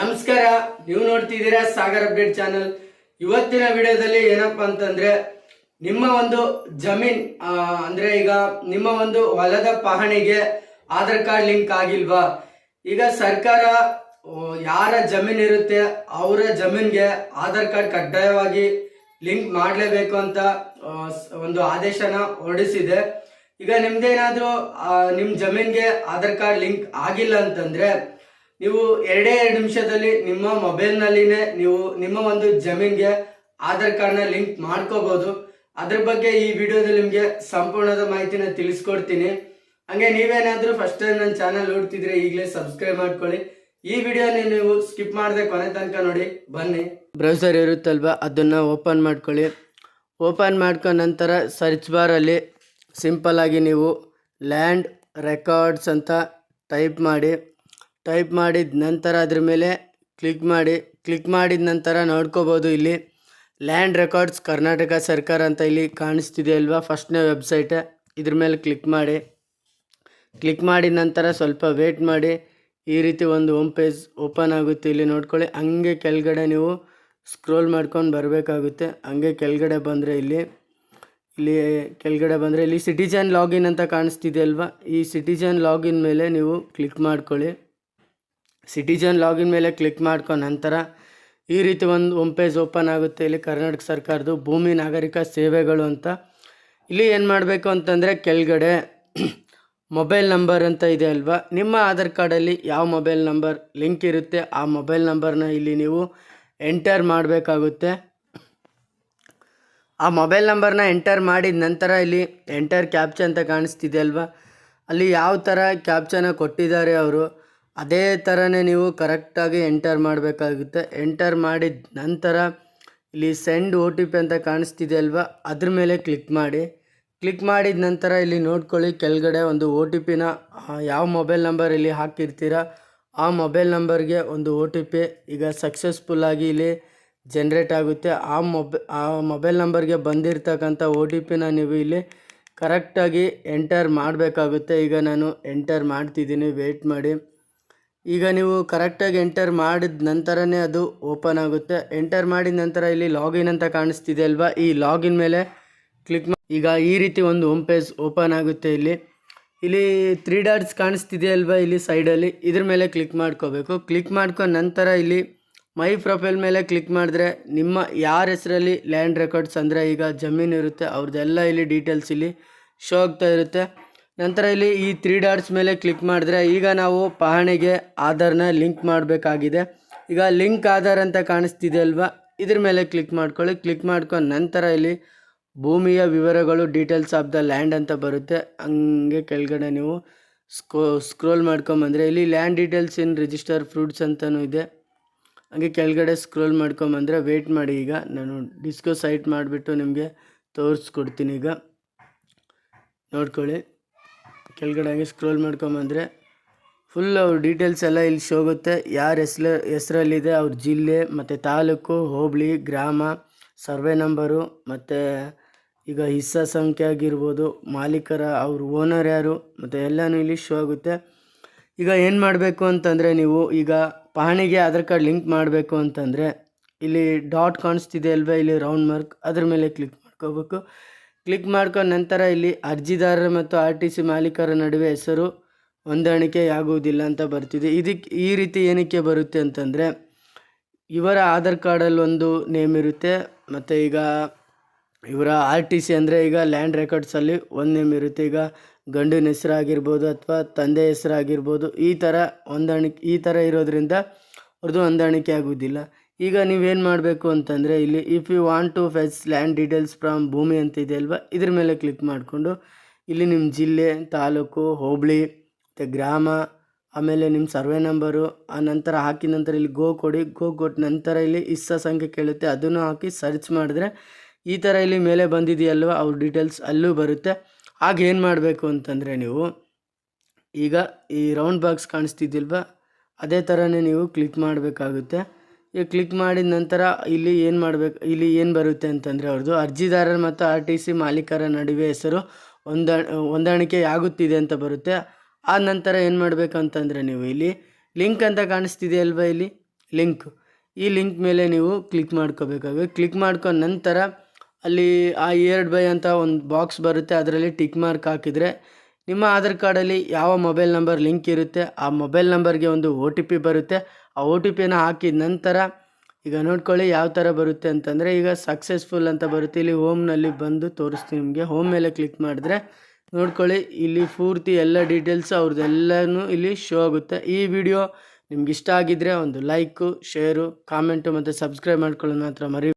ನಮಸ್ಕಾರ, ನೀವು ನೋಡ್ತಿದ್ದೀರಾ ಸಾಗರ್ ಅಪ್ಡೇಟ್ ಚಾನಲ್. ಇವತ್ತಿನ ವಿಡಿಯೋದಲ್ಲಿ ಏನಪ್ಪಾ ಅಂತಂದ್ರೆ ನಿಮ್ಮ ಒಂದು ಜಮೀನ್ ಅಂದ್ರೆ ಈಗ ನಿಮ್ಮ ಒಂದು ಹೊಲದ ಪಹಣಿಗೆ ಆಧಾರ್ ಕಾರ್ಡ್ ಲಿಂಕ್ ಆಗಿಲ್ವಾ? ಈಗ ಸರ್ಕಾರ ಯಾರ ಜಮೀನ್ ಇರುತ್ತೆ ಅವರ ಜಮೀನ್ಗೆ ಆಧಾರ್ ಕಾರ್ಡ್ ಕಡ್ಡಾಯವಾಗಿ ಲಿಂಕ್ ಮಾಡಲೇಬೇಕು ಅಂತ ಒಂದು ಆದೇಶನ ಹೊರಡಿಸಿದೆ. ಈಗ ನಿಮ್ದೇನಾದ್ರೂ ನಿಮ್ ಜಮೀನ್ಗೆ ಆಧಾರ್ ಕಾರ್ಡ್ ಲಿಂಕ್ ಆಗಿಲ್ಲ ಅಂತಂದ್ರೆ ನೀವು 2 ನಿಮಿಷದಲ್ಲಿ ನಿಮ್ಮ ಮೊಬೈಲ್ನಲ್ಲಿನೇ ನೀವು ನಿಮ್ಮ ಒಂದು ಜಮೀನ್ಗೆ ಆಧಾರ್ ಕಾರ್ಡ್ನ ಲಿಂಕ್ ಮಾಡ್ಕೋಬಹುದು. ಅದ್ರ ಬಗ್ಗೆ ಈ ವಿಡಿಯೋದಲ್ಲಿ ನಿಮಗೆ ಸಂಪೂರ್ಣದ ಮಾಹಿತಿನ ತಿಳಿಸ್ಕೊಡ್ತೀನಿ. ಹಂಗೆ ನೀವೇನಾದ್ರೂ ಫಸ್ಟ್ ಟೈಮ್ ನನ್ನ ಚಾನಲ್ ನೋಡ್ತಿದ್ರೆ ಈಗಲೇ ಸಬ್ಸ್ಕ್ರೈಬ್ ಮಾಡ್ಕೊಳ್ಳಿ. ಈ ವಿಡಿಯೋನ ನೀವು ಸ್ಕಿಪ್ ಮಾಡದೆ ಕೊನೆ ತನಕ ನೋಡಿ. ಬನ್ನಿ, ಬ್ರೌಸರ್ ಇರುತ್ತಲ್ವಾ ಅದನ್ನು ಓಪನ್ ಮಾಡ್ಕೊಳ್ಳಿ. ಓಪನ್ ಮಾಡ್ಕೊಂಡ ನಂತರ ಸರ್ಚ್ ಬಾರಲ್ಲಿ ಸಿಂಪಲ್ ಆಗಿ ನೀವು ಲ್ಯಾಂಡ್ ರೆಕಾರ್ಡ್ಸ್ ಅಂತ ಟೈಪ್ ಮಾಡಿದ ನಂತರ ಅದ್ರ ಮೇಲೆ ಕ್ಲಿಕ್ ಮಾಡಿದ ನಂತರ ನೋಡ್ಕೋಬೋದು. ಇಲ್ಲಿ ಲ್ಯಾಂಡ್ ರೆಕಾರ್ಡ್ಸ್ ಕರ್ನಾಟಕ ಸರ್ಕಾರ ಅಂತ ಇಲ್ಲಿ ಕಾಣಿಸ್ತಿದೆ ಅಲ್ವಾ, ಫಸ್ಟ್ನೇ ವೆಬ್ಸೈಟ್. ಇದ್ರ ಮೇಲೆ ಕ್ಲಿಕ್ ಮಾಡಿದ ನಂತರ ಸ್ವಲ್ಪ ವೇಟ್ ಮಾಡಿ. ಈ ರೀತಿ ಒಂದು ಹೋಮ್ ಪೇಜ್ ಓಪನ್ ಆಗುತ್ತೆ. ಇಲ್ಲಿ ನೋಡ್ಕೊಳ್ಳಿ. ಹಂಗೆ ಕೆಳಗಡೆ ನೀವು ಸ್ಕ್ರೋಲ್ ಮಾಡ್ಕೊಂಡು ಬರಬೇಕಾಗುತ್ತೆ. ಹಂಗೆ ಕೆಳಗಡೆ ಬಂದರೆ ಇಲ್ಲಿ ಸಿಟಿಜನ್ ಲಾಗಿನ್ ಅಂತ ಕಾಣಿಸ್ತಿದೆ ಅಲ್ವಾ, ಈ ಸಿಟಿಜನ್ ಲಾಗಿನ್ ಮೇಲೆ ನೀವು ಕ್ಲಿಕ್ ಮಾಡ್ಕೊಳ್ಳಿ. ಸಿಟಿಜನ್ ಲಾಗಿನ್ ಮೇಲೆ ಕ್ಲಿಕ್ ಮಾಡ್ಕೊಂಡ ನಂತರ ಈ ರೀತಿ ಒಂದು ಹೋಮ್ ಪೇಜ್ ಓಪನ್ ಆಗುತ್ತೆ. ಇಲ್ಲಿ ಕರ್ನಾಟಕ ಸರ್ಕಾರದ್ದು ಭೂಮಿ ನಾಗರಿಕ ಸೇವೆಗಳು ಅಂತ. ಇಲ್ಲಿ ಏನು ಮಾಡಬೇಕು ಅಂತಂದರೆ ಕೆಳಗಡೆ ಮೊಬೈಲ್ ನಂಬರ್ ಅಂತ ಇದೆ ಅಲ್ವಾ, ನಿಮ್ಮ ಆಧಾರ್ ಕಾರ್ಡಲ್ಲಿ ಯಾವ ಮೊಬೈಲ್ ನಂಬರ್ ಲಿಂಕ್ ಇರುತ್ತೆ ಆ ಮೊಬೈಲ್ ನಂಬರ್ನ ಇಲ್ಲಿ ನೀವು ಎಂಟರ್ ಮಾಡಬೇಕಾಗುತ್ತೆ. ಆ ಮೊಬೈಲ್ ನಂಬರ್ನ ಎಂಟರ್ ಮಾಡಿದ ನಂತರ ಇಲ್ಲಿ ಎಂಟರ್ ಕ್ಯಾಪ್ಚಾ ಅಂತ ಕಾಣಿಸ್ತಿದೆ ಅಲ್ವಾ, ಅಲ್ಲಿ ಯಾವ ಥರ ಕ್ಯಾಪ್ಚಾನ ಕೊಟ್ಟಿದ್ದಾರೆ ಅವರು ಅದೇ ಥರನೇ ನೀವು ಕರೆಕ್ಟಾಗಿ ಎಂಟರ್ ಮಾಡಬೇಕಾಗುತ್ತೆ. ಎಂಟರ್ ಮಾಡಿದ ನಂತರ ಇಲ್ಲಿ ಸೆಂಡ್ OTP ಅಂತ ಕಾಣಿಸ್ತಿದೆ ಅಲ್ವಾ, ಅದ್ರ ಮೇಲೆ ಕ್ಲಿಕ್ ಮಾಡಿದ ನಂತರ ಇಲ್ಲಿ ನೋಡ್ಕೊಳ್ಳಿ. ಕೆಳಗಡೆ ಒಂದು OTPನ ಯಾವ ಮೊಬೈಲ್ ನಂಬರ್ ಇಲ್ಲಿ ಹಾಕಿರ್ತೀರ ಆ ಮೊಬೈಲ್ ನಂಬರ್ಗೆ ಒಂದು OTP ಈಗ ಸಕ್ಸಸ್ಫುಲ್ಲಾಗಿ ಇಲ್ಲಿ ಜನ್ರೇಟ್ ಆಗುತ್ತೆ. ಆ ಮೊಬೈಲ್ ನಂಬರ್ಗೆ ಬಂದಿರತಕ್ಕಂಥ OTPನ ನೀವು ಇಲ್ಲಿ ಕರೆಕ್ಟಾಗಿ ಎಂಟರ್ ಮಾಡಬೇಕಾಗುತ್ತೆ. ಈಗ ನಾನು ಎಂಟರ್ ಮಾಡ್ತಿದ್ದೀನಿ, ವೆಯ್ಟ್ ಮಾಡಿ. ಈಗ ನೀವು ಕರೆಕ್ಟಾಗಿ ಎಂಟರ್ ಮಾಡಿದ ನಂತರನೇ ಅದು ಓಪನ್ ಆಗುತ್ತೆ. ಎಂಟರ್ ಮಾಡಿದ ನಂತರ ಇಲ್ಲಿ ಲಾಗಿನ್ ಅಂತ ಕಾಣಿಸ್ತಿದೆ ಅಲ್ವಾ, ಈ ಲಾಗಿನ್ ಮೇಲೆ ಈಗ ಈ ರೀತಿ ಒಂದು ಹೋಮ್ ಪೇಜ್ ಓಪನ್ ಆಗುತ್ತೆ. ಇಲ್ಲಿ 3 ಡಾಟ್ಸ್ ಕಾಣಿಸ್ತಿದೆ ಅಲ್ವಾ, ಇಲ್ಲಿ ಸೈಡಲ್ಲಿ ಇದ್ರ ಮೇಲೆ ಕ್ಲಿಕ್ ಮಾಡ್ಕೋಬೇಕು. ಕ್ಲಿಕ್ ಮಾಡ್ಕೊಂಡು ನಂತರ ಇಲ್ಲಿ ಮೈ ಪ್ರೊಫೈಲ್ ಮೇಲೆ ಕ್ಲಿಕ್ ಮಾಡಿದ್ರೆ ನಿಮ್ಮ ಯಾರ ಹೆಸರಲ್ಲಿ ಲ್ಯಾಂಡ್ ರೆಕಾರ್ಡ್ಸ್ ಅಂದರೆ ಈಗ ಜಮೀನು ಇರುತ್ತೆ ಅವ್ರದ್ದೆಲ್ಲ ಇಲ್ಲಿ ಡೀಟೇಲ್ಸ್ ಇಲ್ಲಿ ಶೋ ಆಗ್ತಾ ಇರುತ್ತೆ. ನಂತರ ಇಲ್ಲಿ ಈ 3 ಡಾಟ್ಸ್ ಮೇಲೆ ಕ್ಲಿಕ್ ಮಾಡಿದ್ರೆ ಈಗ ನಾವು ಪಹಣಿಗೆ ಆಧಾರ್ನ ಲಿಂಕ್ ಮಾಡಬೇಕಾಗಿದೆ. ಈಗ ಲಿಂಕ್ ಆಧಾರ್ ಅಂತ ಕಾಣಿಸ್ತಿದೆ ಅಲ್ವಾ, ಇದ್ರ ಮೇಲೆ ಕ್ಲಿಕ್ ಮಾಡ್ಕೊಳ್ಳಿ. ಕ್ಲಿಕ್ ಮಾಡ್ಕೊಂಡು ನಂತರ ಇಲ್ಲಿ ಭೂಮಿಯ ವಿವರಗಳು ಡೀಟೇಲ್ಸ್ ಆಫ್ ದ ಲ್ಯಾಂಡ್ ಅಂತ ಬರುತ್ತೆ. ಹಂಗೆ ಕೆಳಗಡೆ ನೀವು ಸ್ಕ್ರೋಲ್ ಮಾಡ್ಕೊಂಬಂದರೆ ಇಲ್ಲಿ land details in register fruits ಅಂತಲೂ ಇದೆ. ಹಂಗೆ ಕೆಳಗಡೆ ಸ್ಕ್ರೋಲ್ ಮಾಡ್ಕೊಂಬಂದರೆ ವೆಯ್ಟ್ ಮಾಡಿ. ಈಗ ನಾನು ಡಿಸ್ಕೋ ಸೈಟ್ ಮಾಡಿಬಿಟ್ಟು ನಿಮಗೆ ತೋರಿಸ್ಕೊಡ್ತೀನಿ. ಈಗ ನೋಡ್ಕೊಳ್ಳಿ, ಕೆಳಗಡೆ ಹಂಗೆ ಸ್ಕ್ರೋಲ್ ಮಾಡ್ಕೊಂಬಂದರೆ ಫುಲ್ ಅವ್ರ ಡೀಟೇಲ್ಸ್ ಎಲ್ಲ ಇಲ್ಲಿ ಶೋ ಆಗುತ್ತೆ. ಯಾರ ಹೆಸರಲ್ಲಿದೆ ಅವ್ರ ಜಿಲ್ಲೆ ಮತ್ತು ತಾಲೂಕು, ಹೋಬಳಿ, ಗ್ರಾಮ, ಸರ್ವೆ ನಂಬರು ಮತ್ತು ಈಗ ಹಿಸ್ಸಾ ಸಂಖ್ಯೆ ಆಗಿರ್ಬೋದು, ಮಾಲೀಕರ ಅವ್ರ ಓನರ್ ಯಾರು ಮತ್ತು ಎಲ್ಲನೂ ಇಲ್ಲಿ ಶೋ ಆಗುತ್ತೆ. ಈಗ ಏನು ಮಾಡಬೇಕು ಅಂತಂದರೆ ನೀವು ಈಗ ಪಹಣಿಗೆ ಆಧಾರ್ ಕಾರ್ಡ್ ಲಿಂಕ್ ಮಾಡಬೇಕು ಅಂತಂದರೆ ಇಲ್ಲಿ ಡಾಟ್ ಕಾಣಿಸ್ತಿದೆ ಅಲ್ವಾ, ಇಲ್ಲಿ ರೌಂಡ್ ಮಾರ್ಕ್, ಅದ್ರ ಮೇಲೆ ಕ್ಲಿಕ್ ಮಾಡ್ಕೋಬೇಕು. ಕ್ಲಿಕ್ ಮಾಡ್ಕೊಂಡು ನಂತರ ಇಲ್ಲಿ ಅರ್ಜಿದಾರರ ಮತ್ತು RTC ಮಾಲೀಕರ ನಡುವೆ ಹೆಸರು ಹೊಂದಾಣಿಕೆಯಾಗುವುದಿಲ್ಲ ಅಂತ ಬರ್ತಿದೆ. ಈ ರೀತಿ ಏನಕ್ಕೆ ಬರುತ್ತೆ ಅಂತಂದರೆ ಇವರ ಆಧಾರ್ ಕಾರ್ಡಲ್ಲಿ ಒಂದು ನೇಮ್ ಇರುತ್ತೆ ಮತ್ತು ಈಗ ಇವರ RTC ಅಂದರೆ ಈಗ ಲ್ಯಾಂಡ್ ರೆಕಾರ್ಡ್ಸಲ್ಲಿ ಒಂದು ನೇಮ್ ಇರುತ್ತೆ. ಈಗ ಗಂಡಿನ ಹೆಸರಾಗಿರ್ಬೋದು ಅಥವಾ ತಂದೆ ಹೆಸರಾಗಿರ್ಬೋದು, ಈ ಥರ ಇರೋದ್ರಿಂದ ಅವ್ರದ್ದು ಹೊಂದಾಣಿಕೆ ಆಗೋದಿಲ್ಲ. ಈಗ ನೀವೇನು ಮಾಡಬೇಕು ಅಂತಂದರೆ ಇಲ್ಲಿ if you want to fetch land details from Bhoomi ಅಂತ ಇದೆ ಅಲ್ವಾ, ಇದ್ರ ಮೇಲೆ ಕ್ಲಿಕ್ ಮಾಡಿಕೊಂಡು ಇಲ್ಲಿ ನಿಮ್ಮ ಜಿಲ್ಲೆ, ತಾಲೂಕು, ಹೋಬಳಿ ಮತ್ತು ಗ್ರಾಮ, ಆಮೇಲೆ ನಿಮ್ಮ ಸರ್ವೆ ನಂಬರು, ಆ ನಂತರ ಹಾಕಿದ ನಂತರ ಇಲ್ಲಿ ಗೋ ಕೊಟ್ಟು ನಂತರ ಇಲ್ಲಿ ಹಿಸ್ಸಾ ಸಂಖ್ಯೆ ಕೇಳುತ್ತೆ, ಅದನ್ನು ಹಾಕಿ ಸರ್ಚ್ ಮಾಡಿದ್ರೆ ಈ ಥರ ಇಲ್ಲಿ ಮೇಲೆ ಬಂದಿದೆಯಲ್ವ ಅವ್ರ ಡೀಟೇಲ್ಸ್ ಅಲ್ಲೂ ಬರುತ್ತೆ. ಆಗ ಏನು ಮಾಡಬೇಕು ಅಂತಂದರೆ ನೀವು ಈಗ ಈ ರೌಂಡ್ ಬಾಕ್ಸ್ ಕಾಣಿಸ್ತಿದ್ದಿಲ್ವ, ಅದೇ ಥರನೇ ನೀವು ಕ್ಲಿಕ್ ಮಾಡಬೇಕಾಗುತ್ತೆ. ಈಗ ಕ್ಲಿಕ್ ಮಾಡಿದ ನಂತರ ಇಲ್ಲಿ ಏನು ಬರುತ್ತೆ ಅಂತಂದರೆ ಅವ್ರದ್ದು ಅರ್ಜಿದಾರರು ಮತ್ತು RTC ಮಾಲೀಕರ ನಡುವೆ ಹೆಸರು ಹೊಂದಾಣಿಕೆ ಆಗುತ್ತಿದೆ ಅಂತ ಬರುತ್ತೆ. ಆ ನಂತರ ಏನು ಮಾಡಬೇಕಂತಂದರೆ ನೀವು ಇಲ್ಲಿ ಲಿಂಕ್ ಅಂತ ಕಾಣಿಸ್ತಿದೆ ಅಲ್ವಾ, ಇಲ್ಲಿ ಈ ಲಿಂಕ್ ಮೇಲೆ ನೀವು ಕ್ಲಿಕ್ ಮಾಡ್ಕೋಬೇಕಾಗುತ್ತೆ. ಕ್ಲಿಕ್ ಮಾಡ್ಕೊಂಡ ನಂತರ ಅಲ್ಲಿ ಆ ಇಯರ್ಡ್ ಬೈ ಅಂತ ಒಂದು ಬಾಕ್ಸ್ ಬರುತ್ತೆ, ಅದರಲ್ಲಿ ಟಿಕ್ ಮಾರ್ಕ್ ಹಾಕಿದರೆ ನಿಮ್ಮ ಆಧಾರ್ ಕಾರ್ಡಲ್ಲಿ ಯಾವ ಮೊಬೈಲ್ ನಂಬರ್ ಲಿಂಕ್ ಇರುತ್ತೆ ಆ ಮೊಬೈಲ್ ನಂಬರ್ಗೆ ಒಂದು OTP ಬರುತ್ತೆ. ಆ OTPನ ಹಾಕಿದ ನಂತರ ಈಗ ನೋಡ್ಕೊಳ್ಳಿ ಯಾವ ಥರ ಬರುತ್ತೆ ಅಂತಂದರೆ, ಈಗ ಸಕ್ಸಸ್ಫುಲ್ ಅಂತ ಬರುತ್ತೆ. ಇಲ್ಲಿ ಹೋಮ್ನಲ್ಲಿ ಬಂದು ತೋರಿಸ್ತೀನಿ ನಿಮಗೆ. ಹೋಮ್ ಮೇಲೆ ಕ್ಲಿಕ್ ಮಾಡಿದ್ರೆ ನೋಡ್ಕೊಳ್ಳಿ ಇಲ್ಲಿ ಪೂರ್ತಿ ಎಲ್ಲ ಡೀಟೇಲ್ಸ್ ಅವ್ರದ್ದೆಲ್ಲನೂ ಇಲ್ಲಿ ಶೋ ಆಗುತ್ತೆ. ಈ ವಿಡಿಯೋ ನಿಮ್ಗೆ ಇಷ್ಟ ಆಗಿದ್ದರೆ ಒಂದು ಲೈಕು, ಶೇರು, ಕಾಮೆಂಟು ಮತ್ತು ಸಬ್ಸ್ಕ್ರೈಬ್ ಮಾಡ್ಕೊಳ್ಳೋದು ಮಾತ್ರ ಮರಿ